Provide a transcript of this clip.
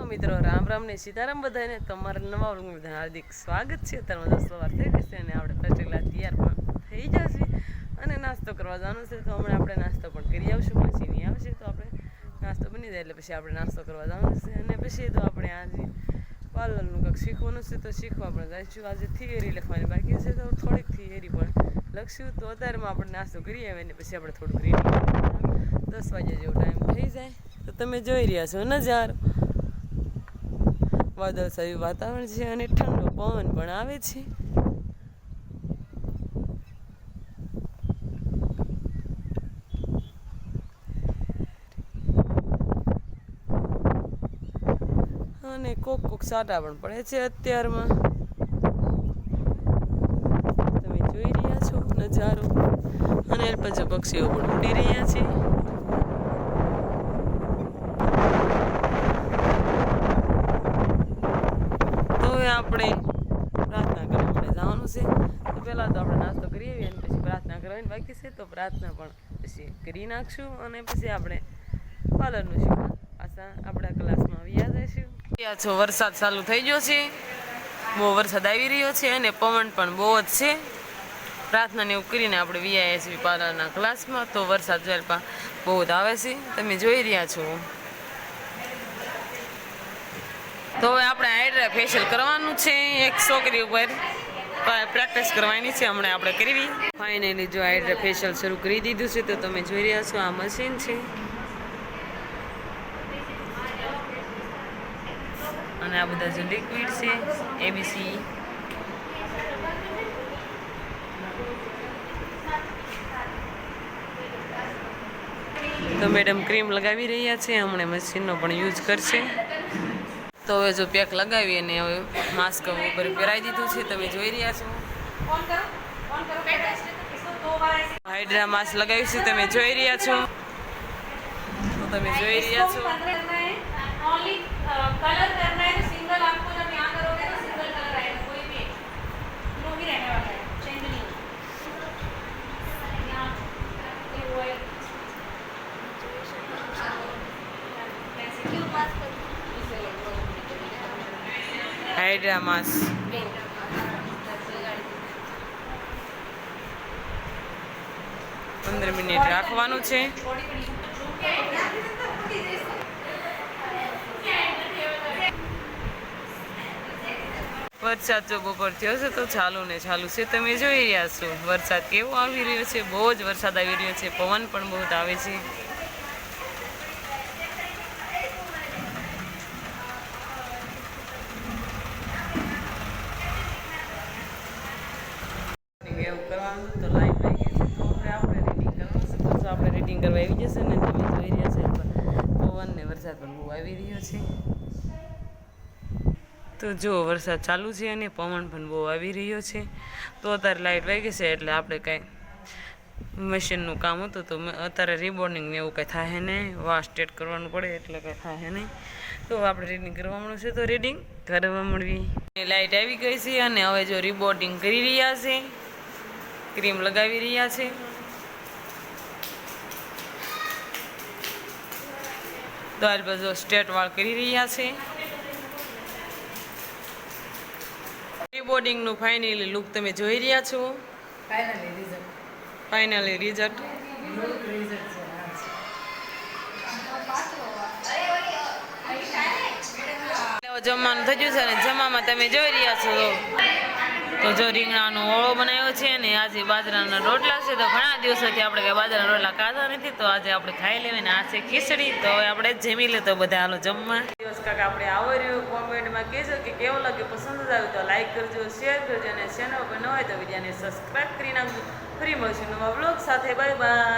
મિત્રો રામ રામ ને સીતારામ બધાને તમારા નવા વ્લોગમાં બધાને હાર્દિક સ્વાગત છે। અત્યારે સવાર થઈ ગઈ છે અને આપણે પટેલા તૈયાર પણ થઈ જશે અને નાસ્તો કરવા જવાનું છે। તો હમણાં આપણે નાસ્તો પણ કરી આવશું, મશીની આવશે તો આપણે નાસ્તો બની જાય એટલે પછી આપણે નાસ્તો કરવા જવાનું છે। અને પછી તો આપણે આજે પાર્લરનું કંઈક શીખવાનું છે તો શીખવા પણ જઈશું। આજે થિયરી લખવાની બાકી છે તો થોડીક થિયરી પણ લખશું। તો અત્યારમાં આપણે નાસ્તો કરી આવે ને પછી આપણે થોડુંક રીડિંગ 10 વાગ્યા જેવો ટાઈમ થઈ જાય। તો તમે જોઈ રહ્યા છો નજારો, વાદળછાયું વાતાવરણ છે અને ઠંડો પવન પણ આવે છે। અને કોક સાટા પણ પડે છે અત્યારમાં, તમે જોઈ રહ્યા છો નજારો। અને પછી પક્ષીઓ પણ ઉડી રહ્યા છે। આપણે પ્રાર્થના કરવા માટે જવાનું છે તો પહેલાં તો આપણે નાસ્તો કરી આવીએ અને પછી પ્રાર્થના કરવાની બાકી છે તો પ્રાર્થના પણ પછી કરી નાખશું અને પછી આપણે પાર્લરનું શીખવા પાછા આપણા ક્લાસમાં આવ્યા જઈશું। ત્યાં છો વરસાદ ચાલુ થઈ ગયો છે, બહુ વરસાદ આવી રહ્યો છે અને પવન પણ બહુ જ છે। પ્રાર્થનાને એવું કરીને આપણે વ્યાયા છીએ પાર્લરના ક્લાસમાં તો વરસાદ જલપા બહુ જ આવે છે, તમે જોઈ રહ્યા છો। તો હવે આપણે હાઇડ્રા ફેશિયલ કરવાનું છે એક છોકરી ઉપર, પ્રેક્ટિસ કરવાની છે હમણાં આપણે કરવી। ફાઇનલી જો હાઇડ્રા ફેશિયલ શરૂ કરી દીધું છે તો તમે જોઈ રહ્યા છો આ મશીન છે અને આ બધા જો લિક્વિડ છે એબીસી। તો મેડમ ક્રીમ લગાવી રહ્યા છે, હમણાં મશીનનો પણ યુઝ કરશે। તો હવે જો પેક લગાવી અને હવે માસ્ક ઉપર પહેરાવી દીધું છે, તમે જોઈ રહ્યા છો। હાઇડ્રા માસ્ક લગાવ્યું છે, તમે જોઈ રહ્યા છો। તો તમે જોઈ રહ્યા છો હાઇડ્રા માસ્ક। પંદર મિનિટ રાખવાનું છે। વરસાદ જો બપોર થયો છે તો ચાલુ ને ચાલુ છે, તમે જોઈ રહ્યા છો વરસાદ કેવો આવી રહ્યો છે, બહુ જ વરસાદ આવી રહ્યો છે, પવન પણ બહુ આવે છે। એવું કરવાનું તો લાઈટ આવી ગઈ છે તો આપણે રીડિંગ કરવાનું છે તો આપણે રીડિંગ કરવા આવી જશે ને તમે જોઈ રહ્યા છો પવન ને વરસાદ પણ બહુ આવી રહ્યો છે। તો જો વરસાદ ચાલુ છે અને પવન પણ બહુ આવી રહ્યો છે તો અત્યારે લાઇટ વહી ગઈ છે એટલે આપણે કાંઈ મશીનનું કામ હતું તો અત્યારે રિબોર્ડિંગ ને એવું કાંઈ થાય નહીં, વાસ સ્ટેટ કરવાનું પડે એટલે કાંઈ થાય નહીં। તો આપણે રીડિંગ કરવા મળ્યું છે તો રીડિંગ કરવા મળવી। લાઇટ આવી ગઈ છે અને હવે જો રિબોર્ડિંગ કરી રહ્યા છે, ક્રીમ લગાવી રહ્યા છે। ત્યાર બાજુ સ્ટેટ વાળ કરી રહ્યા છે। રિબોર્ડિંગનું ફાઇનલી લુક તમે જોઈ રહ્યા છો। ફાઇનલી રિઝલ્ટ જમવાનું થઈ ગયું છે અને જમવામાં તમે જોઈ રહ્યા છો તો જો રીંગણાનો ઓળો બનાવ્યો છે અને આજે બાજરાના રોટલા છે। તો ઘણા દિવસોથી આપણે કંઈ બાજરાના રોટલા ખાધા નથી તો આજે આપણે ખાઈ લેવી ને આ છે ખીચડી। તો હવે આપણે જમી લે તો બધા હાલો જમવા। દિવસ કાંક આપણે આવો રહ્યો કોમેન્ટમાં કહેજો કે કેવો લાગે, પસંદ જ આવ્યું તો લાઈક કરજો, શેર કરજો અને ચેનલ પર ન હોય તો વિડીયોને સબસ્ક્રાઈબ કરી નાખજો। ફરી મળશું નવા બ્લોગ સાથે, બાય બાય।